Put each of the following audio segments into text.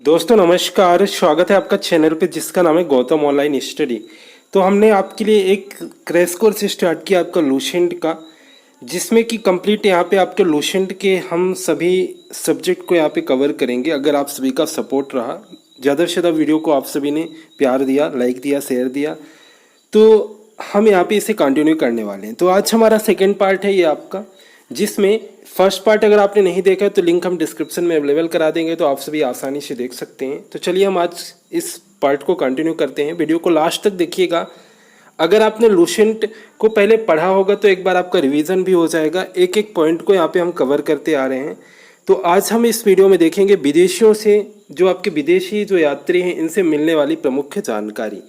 दोस्तों नमस्कार, स्वागत है आपका चैनल पे जिसका नाम है गौतम ऑनलाइन स्टडी। तो हमने आपके लिए एक क्रैश कोर्स स्टार्ट किया आपका लूसेंट का, जिसमें कि कंप्लीट यहाँ पे आपके लूसेंट के हम सभी सब्जेक्ट को यहाँ पे कवर करेंगे। अगर आप सभी का सपोर्ट रहा, ज़्यादा से ज़्यादा वीडियो को आप सभी ने प्यार दिया, लाइक दिया, शेयर दिया, तो हम यहाँ पे इसे कंटिन्यू करने वाले हैं। तो आज हमारा सेकेंड पार्ट है ये आपका, जिसमें फर्स्ट पार्ट अगर आपने नहीं देखा है तो लिंक हम डिस्क्रिप्शन में अवेलेबल करा देंगे, तो आप सभी आसानी से देख सकते हैं। तो चलिए हम आज इस पार्ट को कंटिन्यू करते हैं। वीडियो को लास्ट तक देखिएगा। अगर आपने लूसेंट को पहले पढ़ा होगा तो एक बार आपका रिवीजन भी हो जाएगा। एक एक पॉइंट को यहाँ पे हम कवर करते आ रहे हैं। तो आज हम इस वीडियो में देखेंगे विदेशियों से, जो आपके विदेशी जो यात्री हैं, इनसे मिलने वाली प्रमुख जानकारी।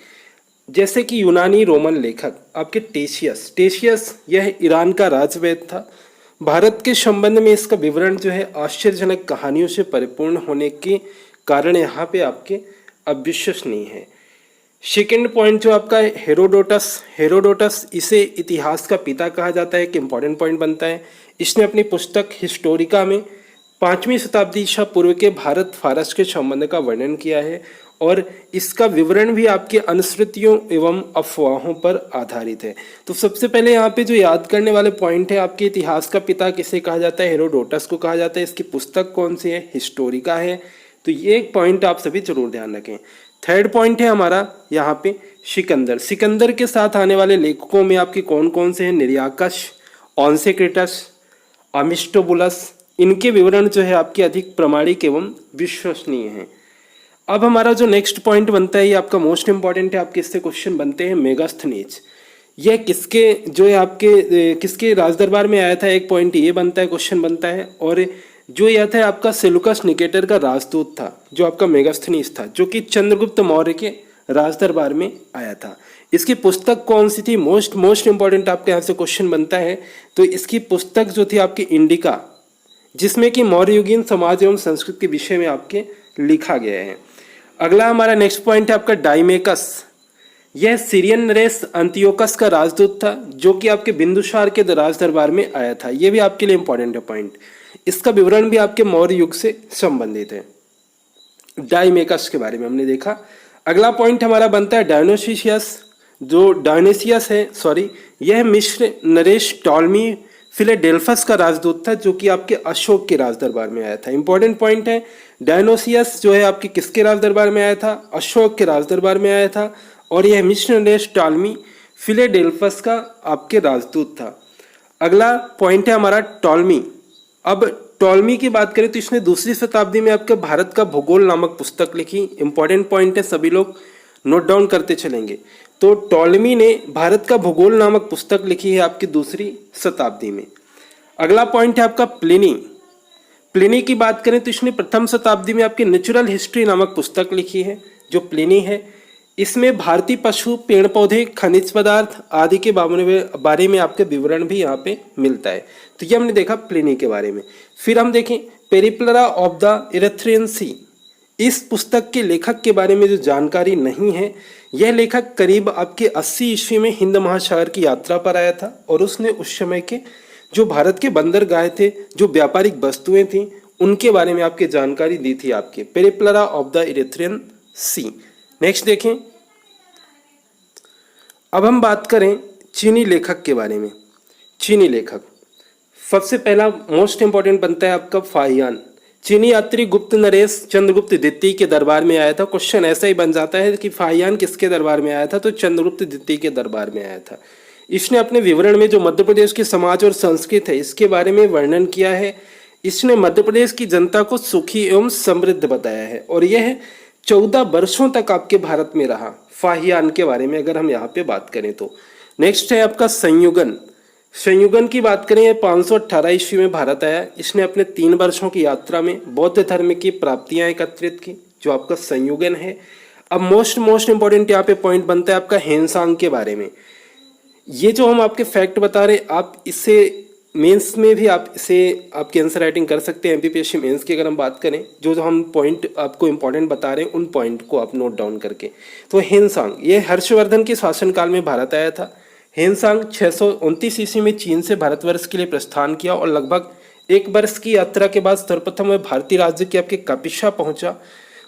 जैसे कि यूनानी रोमन लेखक आपके टेशियस यह ईरान का राजवैद्य था। भारत के संबंध में इसका विवरण जो है आश्चर्यजनक कहानियों से परिपूर्ण होने के कारण यहाँ पे आपके अविश्वसनीय है। सेकेंड पॉइंट जो आपका है हेरोडोटस, इसे इतिहास का पिता कहा जाता है, एक इम्पॉर्टेंट पॉइंट बनता है। इसने अपनी पुस्तक हिस्टोरिका में 5वीं शताब्दी ईसा पूर्व के भारत फारस के संबंध का वर्णन किया है, और इसका विवरण भी आपके अनुश्रुतियों एवं अफवाहों पर आधारित है। तो सबसे पहले यहाँ पे जो याद करने वाले पॉइंट है, आपके इतिहास का पिता किसे कहा जाता है? हेरोडोटस को कहा जाता है। इसकी पुस्तक कौन सी है? हिस्टोरिका है। तो ये एक पॉइंट आप सभी जरूर ध्यान रखें। थर्ड पॉइंट है हमारा यहाँ पे सिकंदर के साथ आने वाले लेखकों में आपके कौन कौन से हैं? निर्याकश, ऑनसेक्रेटस, अमिस्टोबुलस। इनके विवरण जो है आपके अधिक प्रामाणिक एवं विश्वसनीय हैं। अब हमारा जो नेक्स्ट पॉइंट बनता है, ये आपका मोस्ट इंपॉर्टेंट है। आपके इससे क्वेश्चन बनते हैं। मेगास्थनीज यह किसके जो है आपके किसके राजदरबार में आया था? एक पॉइंट ये बनता है, क्वेश्चन बनता है। और जो यह था आपका सेलुकस निकेटर का राजदूत था, जो आपका मेगास्थनीज था, जो कि चंद्रगुप्त मौर्य के राजदरबार में आया था। इसकी पुस्तक कौन सी थी? मोस्ट इंपॉर्टेंट आपके यहाँ से क्वेश्चन बनता है। तो इसकी पुस्तक जो थी आपकी इंडिका, जिसमें कि मौर्ययुगीन समाज एवं संस्कृति के विषय में आपके लिखा गया है। अगला हमारा नेक्स्ट पॉइंट है आपका डाइमेकस। यह सीरियन नरेश अंतियोकस का राजदूत था, जो कि आपके बिंदुसार के राज दरबार में आया था। यह भी आपके लिए इंपॉर्टेंट है पॉइंट। इसका विवरण भी आपके मौर्य युग से संबंधित है। डाइमेकस के बारे में हमने देखा। अगला पॉइंट हमारा बनता है डायोनिसियस है, यह मिस्र नरेश टॉलमी फिलाडेल्फस का राजदूत था, जो कि आपके अशोक के राज दरबार में आया था। इंपॉर्टेंट पॉइंट है। डायनोसियस जो है आपके किसके राज दरबार में आया था? अशोक के राज दरबार में आया था। और यह मिस्र नरेश टॉलमी फिलाडेल्फस का आपके राजदूत था। अगला पॉइंट है हमारा टॉलमी। अब टॉलमी की बात करें तो इसने 2री शताब्दी में आपके भारत का भूगोल नामक पुस्तक लिखी। इंपॉर्टेंट पॉइंट है, सभी लोग नोट डाउन करते चलेंगे। तो टॉलमी ने भारत का भूगोल नामक पुस्तक लिखी है आपकी 2री शताब्दी में। अगला पॉइंट है आपका प्लिनी की बात करें तो इसने 1म शताब्दी में आपकी नेचुरल हिस्ट्री नामक पुस्तक लिखी है, जो प्लिनी है। इसमें भारतीय पशु, पेड़ पौधे, खनिज पदार्थ आदि के बारे में आपके विवरण भी यहाँ पे मिलता है। तो ये हमने देखा प्लिनी के बारे में। फिर हम देखें पेरिप्लरा ऑफ द इरेथ्रियन सी। इस पुस्तक के लेखक के बारे में जो जानकारी नहीं है, यह लेखक करीब आपके 80 ईस्वी में हिंद महासागर की यात्रा पर आया था, और उसने उस समय के जो भारत के बंदरगाह थे, जो व्यापारिक वस्तुएं थी, उनके बारे में आपकी जानकारी दी थी आपके पेरिप्लरा ऑफ द इरेथ्रियन सी। नेक्स्ट देखें। अब हम बात करें चीनी लेखक के बारे में। चीनी लेखक सबसे पहला मोस्ट इंपॉर्टेंट बनता है आपका फाहियान। चीनी यात्री गुप्त नरेश चंद्रगुप्त द्वितीय के दरबार में आया था। क्वेश्चन ऐसा ही बन जाता है कि फाहियान किसके दरबार में आया था? तो चंद्रगुप्त द्वितीय के दरबार में आया था। इसने अपने विवरण में जो मध्य प्रदेश के समाज और संस्कृति है, इसके बारे में वर्णन किया है। इसने मध्य प्रदेश की जनता को सुखी एवं समृद्ध बताया है, और यह 14 वर्षों तक आपके भारत में रहा। फाहियान के बारे में अगर हम यहाँ पे बात करें तो नेक्स्ट है आपका संयुगन की बात करें, यह 518 ईस्वी में भारत आया। इसने अपने 3 वर्षों की यात्रा में बौद्ध धर्म की प्राप्तियां एकत्रित की, जो आपका संयुगन है। अब मोस्ट इंपॉर्टेंट यहाँ पे पॉइंट बनता है आपका हेनसांग के बारे में। ये जो हम आपके फैक्ट बता रहे, आप इससे मेंस में भी आप इसे आपकी आंसर राइटिंग कर सकते हैं। एमपीपीएससी मेंस की अगर हम बात करें, जो हम पॉइंट आपको इंपॉर्टेंट बता रहे हैं, उन पॉइंट को आप नोट डाउन करके। तो हेनसांग ये हर्षवर्धन के शासनकाल में भारत आया था। हेनसांग 629 ईस्वी में चीन से भारतवर्ष के लिए प्रस्थान किया, और लगभग 1 वर्ष की यात्रा के बाद सर्वप्रथम वह भारतीय राज्य के आपके कपिशा पहुंचा।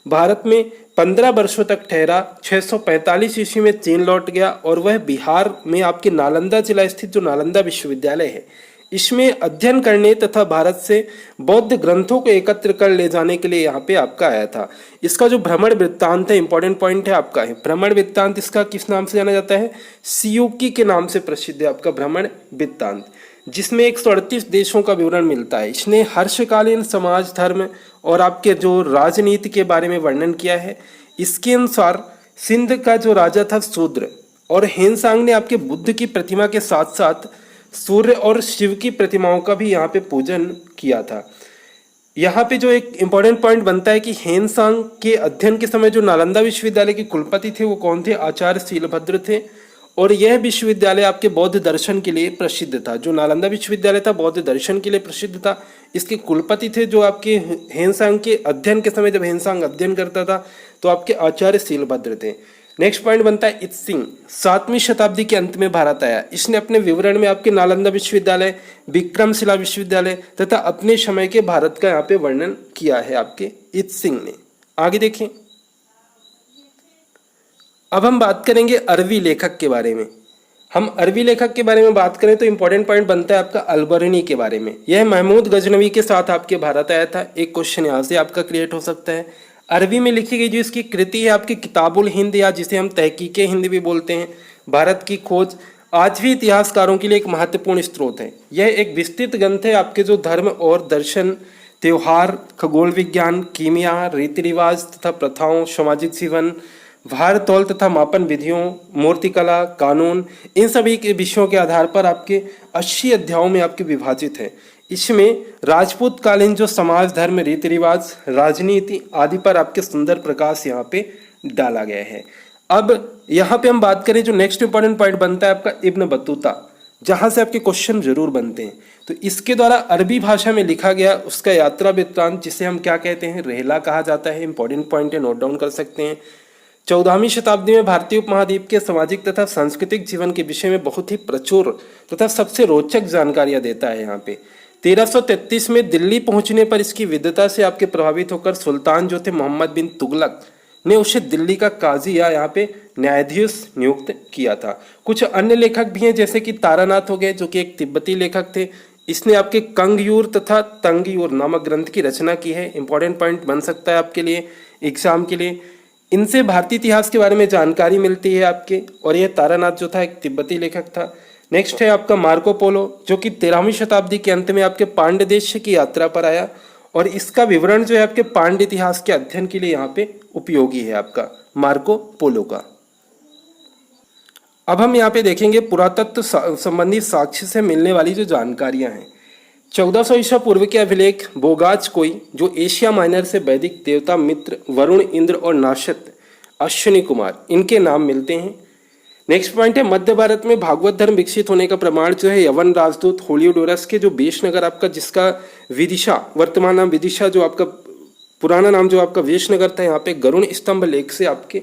भारत में 15 वर्षों तक ठहरा। 645 ईस्वी में चीन लौट गया और वह बिहार में आपके नालंदा जिला स्थित जो नालंदा विश्वविद्यालय है इसमें अध्ययन करने तथा भारत से बौद्ध ग्रंथों को एकत्र कर ले जाने के लिए यहाँ पे आपका आया था। इसका जो भ्रमण वृत्तांत है, इंपॉर्टेंट पॉइंट है आपका है भ्रमण वृत्तांत। इसका किस नाम से जाना जाता है? सियूकी के नाम से प्रसिद्ध है आपका भ्रमण वृत्तांत, जिसमें 138 देशों का विवरण मिलता है। इसने हर्षकालीन समाज, धर्म और आपके जो राजनीति के बारे में वर्णन किया है। इसके अनुसार सिंध का जो राजा था शूद्र, और हेनसांग ने आपके बुद्ध की प्रतिमा के साथ साथ सूर्य और शिव की प्रतिमाओं का भी यहाँ पे पूजन किया था। यहाँ पे जो एक इम्पॉर्टेंट पॉइंट बनता है कि हेनसांग के अध्ययन के समय जो नालंदा विश्वविद्यालय के कुलपति थे वो कौन थे? आचार्य शीलभद्र थे। और यह विश्वविद्यालय आपके बौद्ध दर्शन के लिए प्रसिद्ध था। जो नालंदा विश्वविद्यालय था बौद्ध दर्शन के लिए प्रसिद्ध था। इसके कुलपति थे जो आपके हेनसांग के अध्ययन के समय, जब हेनसांग अध्ययन करता था तो आपके आचार्य शीलभद्र थे। नेक्स्ट पॉइंट बनता है इत्सिंग 7वीं शताब्दी के अंत में भारत आया। इसने अपने विवरण में आपके नालंदा विश्वविद्यालय, विक्रमशिला विश्वविद्यालय तथा अपने समय के भारत का यहाँ पे वर्णन किया है आपके इत्सिंग ने। आगे देखें, अब हम बात करेंगे अरबी लेखक के बारे में। हम अरबी लेखक के बारे में बात करें तो इंपॉर्टेंट पॉइंट बनता है आपका अलबरनी के बारे में। यह महमूद गजनवी के साथ आपके भारत आया था। एक क्वेश्चन यहाँ से आपका क्रिएट हो सकता है। अरबी में लिखी गई जो इसकी कृति है आपकी किताबुल हिंद, या जिसे हम तहकीके हिंद भी बोलते हैं, भारत की खोज, आज भी इतिहासकारों के लिए एक महत्वपूर्ण स्रोत है। यह एक विस्तृत ग्रंथ है आपके जो धर्म और दर्शन, त्योहार, खगोल विज्ञान, कीमिया, रीति रिवाज तथा प्रथाओं, सामाजिक जीवन, भार तौल तथा मापन विधियों, मूर्तिकला, कानून, इन सभी के विषयों के आधार पर आपके 80 अध्यायों में आपके विभाजित है। इसमें राजपूत कालीन जो समाज, धर्म, रीति रिवाज, राजनीति आदि पर आपके सुंदर प्रकाश यहाँ पे डाला गया है। अब यहाँ पे हम बात करें, जो नेक्स्ट इंपॉर्टेंट पॉइंट बनता है आपका इब्न बतूता, जहाँ से आपके क्वेश्चन जरूर बनते हैं। तो इसके द्वारा अरबी भाषा में लिखा गया उसका यात्रा वृत्तांत, जिसे हम क्या कहते हैं? रहला कहा जाता है। इंपॉर्टेंट पॉइंट है, नोट डाउन कर सकते हैं। 14वीं शताब्दी में भारतीय उपमहाद्वीप के सामाजिक तथा सांस्कृतिक जीवन के विषय में बहुत ही प्रचुर तथा सबसे रोचक जानकारियां देता है। यहाँ पे 1333 में दिल्ली पहुंचने पर इसकी विद्वता से आपके प्रभावित होकर सुल्तान जो थे मोहम्मद बिन तुगलक ने उसे दिल्ली का काजी या यहाँ पे न्यायाधीश नियुक्त किया था। कुछ अन्य लेखक भी हैं जैसे कि तारानाथ हो गए, जो कि एक तिब्बती लेखक थे। इसने आपके कंगयूर तथा तंगयूर नामक ग्रंथ की रचना की है। इंपॉर्टेंट पॉइंट बन सकता है आपके लिए एग्जाम के लिए। इनसे भारतीय इतिहास के बारे में जानकारी मिलती है आपके, और यह तारानाथ जो था एक तिब्बती लेखक था। नेक्स्ट है आपका मार्को पोलो, जो कि 13वीं शताब्दी के अंत में आपके पांड्य देश की यात्रा पर आया, और इसका विवरण जो है आपके पांड्य इतिहास के अध्ययन के लिए यहाँ पे उपयोगी है आपका मार्को पोलो का। अब हम यहाँ पे देखेंगे पुरातत्व संबंधी साक्ष्य से मिलने वाली जो जानकारियां हैं। 1400 ईसा पूर्व के अभिलेख बोगाज कोई, जो एशिया माइनर से वैदिक देवता मित्र, वरुण, इंद्र और नाशत, अश्विनी कुमार, इनके नाम मिलते हैं। नेक्स्ट पॉइंट है मध्य भारत में भागवत धर्म विकसित होने का प्रमाण जो है यवन राजदूत होलियोडोरस के जो वेशनगर आपका, जिसका विदिशा, वर्तमान नाम विदिशा, जो आपका पुराना नाम जो आपका वेशनगर था, यहाँ पे गरुण स्तंभ लेख से आपके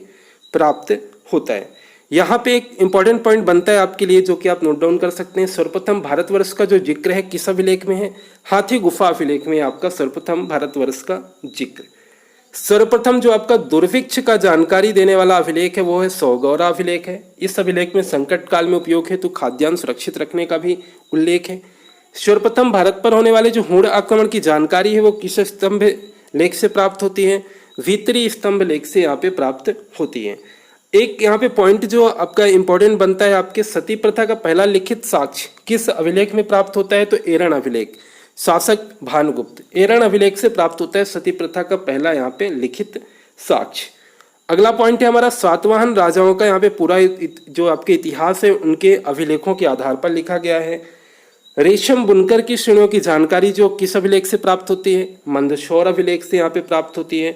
प्राप्त होता है। यहाँ पे एक इंपॉर्टेंट पॉइंट बनता है आपके लिए, जो कि आप नोट डाउन कर सकते हैं। सर्वप्रथम भारतवर्ष का जो जिक्र है किस अभिलेख में है? हाथी गुफा अभिलेख में आपका सर्वप्रथम भारतवर्ष का जिक्र। सर्वप्रथम जो आपका दुर्भिक्ष का जानकारी देने वाला अभिलेख है वो है सौगौरा अभिलेख है। इस अभिलेख में संकट काल में उपयोग है तो खाद्यान्न सुरक्षित रखने का भी उल्लेख है। सर्वप्रथम भारत पर होने वाले जो हूण आक्रमण की जानकारी है वो किस स्तंभ लेख से प्राप्त होती है? भीतरी स्तंभ लेख से यहाँ पे प्राप्त होती है। एक यहाँ पे पॉइंट जो आपका इंपॉर्टेंट बनता है, आपके सती प्रथा का पहला लिखित साक्ष्य किस अभिलेख में प्राप्त होता है? तो एरण अभिलेख, शासक भानुगुप्त, एरण अभिलेख से प्राप्त होता है सती प्रथा का पहला यहाँ पे लिखित साक्ष्य। अगला पॉइंट है हमारा सातवाहन राजाओं का। यहाँ पे पूरा जो आपके इतिहास है उनके अभिलेखों के आधार पर लिखा गया है। रेशम बुनकर की श्रेणियों की जानकारी जो किस अभिलेख से प्राप्त होती है? मंदसौर अभिलेख से यहाँ पे प्राप्त होती है।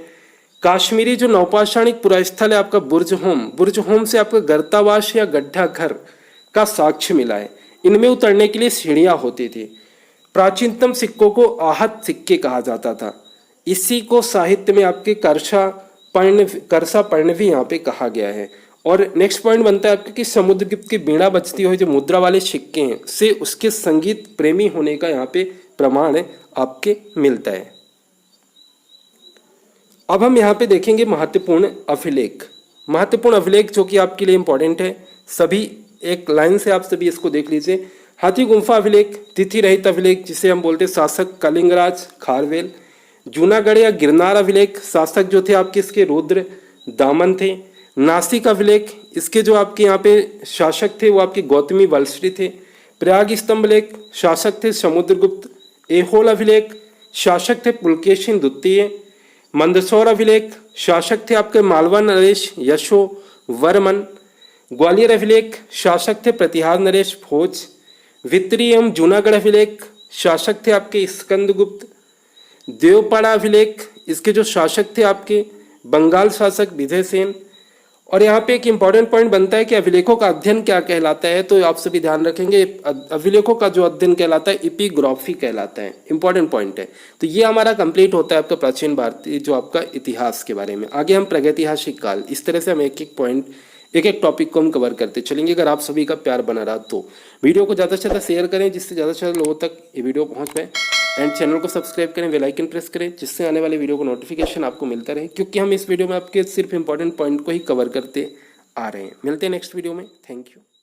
काश्मीरी जो नौपाषाणिक पुरास्थल है आपका बुर्ज होम से आपका गर्तावास या गड्ढा घर का साक्ष्य मिला है। इनमें उतरने के लिए सीढ़ियां होती थी। प्राचीनतम सिक्कों को आहत सिक्के कहा जाता था। इसी को साहित्य में आपके करसा पर्ण भी यहाँ पे कहा गया है। और नेक्स्ट पॉइंट बनता है आपके कि समुद्रगुप्त की बीणा बजती हुई जो मुद्रा वाले सिक्के हैं से उसके संगीत प्रेमी होने का यहाँ पे प्रमाण आपके मिलता है। अब हम यहाँ पे देखेंगे महत्वपूर्ण अभिलेख। महत्वपूर्ण अभिलेख जो कि आपके लिए इंपॉर्टेंट है, सभी एक लाइन से आप सभी इसको देख लीजिए। हाथी गुम्फा अभिलेख, तिथि रहित अभिलेख जिसे हम बोलते हैं शासक कलिंगराज खारवेल। जूनागढ़ या गिरनार अभिलेख, शासक जो थे आपके इसके रुद्र दामन थे। नासिक अभिलेख, इसके जो आपके यहाँ पे शासक थे वो आपके गौतमी वलश्री थे। प्रयाग स्तंभ लेख, शासक थे समुद्रगुप्त। ऐहोल अभिलेख, शासक थे पुलकेशिन द्वितीय। मंदसौर अभिलेख, शासक थे आपके मालवा नरेश यशो वर्मन। ग्वालियर अभिलेख, शासक थे प्रतिहार नरेश भोज। वित्री एवं जूनागढ़ अभिलेख, शासक थे आपके स्कंदगुप्त। देवपाड़ा अभिलेख, इसके जो शासक थे आपके बंगाल शासक विजय सेन। और यहाँ पे एक इंपॉर्टेंट पॉइंट बनता है कि अभिलेखों का अध्ययन क्या कहलाता है, तो आप सभी ध्यान रखेंगे अभिलेखों का जो अध्ययन कहलाता है एपिग्राफी कहलाता है। इंपॉर्टेंट पॉइंट है। तो ये हमारा कंप्लीट होता है आपका प्राचीन भारतीय जो आपका इतिहास के बारे में। आगे हम प्रागैतिहासिक काल, इस तरह से हम एक एक पॉइंट एक एक टॉपिक को हम कवर करते चलेंगे। अगर आप सभी का प्यार बना रहा तो वीडियो को ज़्यादा से ज़्यादा शेयर करें जिससे ज़्यादा से ज़्यादा लोगों तक ये वीडियो पहुँच पाए। एंड चैनल को सब्सक्राइब करें, बेल आइकन प्रेस करें जिससे आने वाले वीडियो को नोटिफिकेशन आपको मिलता रहे, क्योंकि हम इस वीडियो में आपके सिर्फ इंपॉर्टेंट पॉइंट को ही कवर करते आ रहे हैं। मिलते हैं नेक्स्ट वीडियो में। Thank you.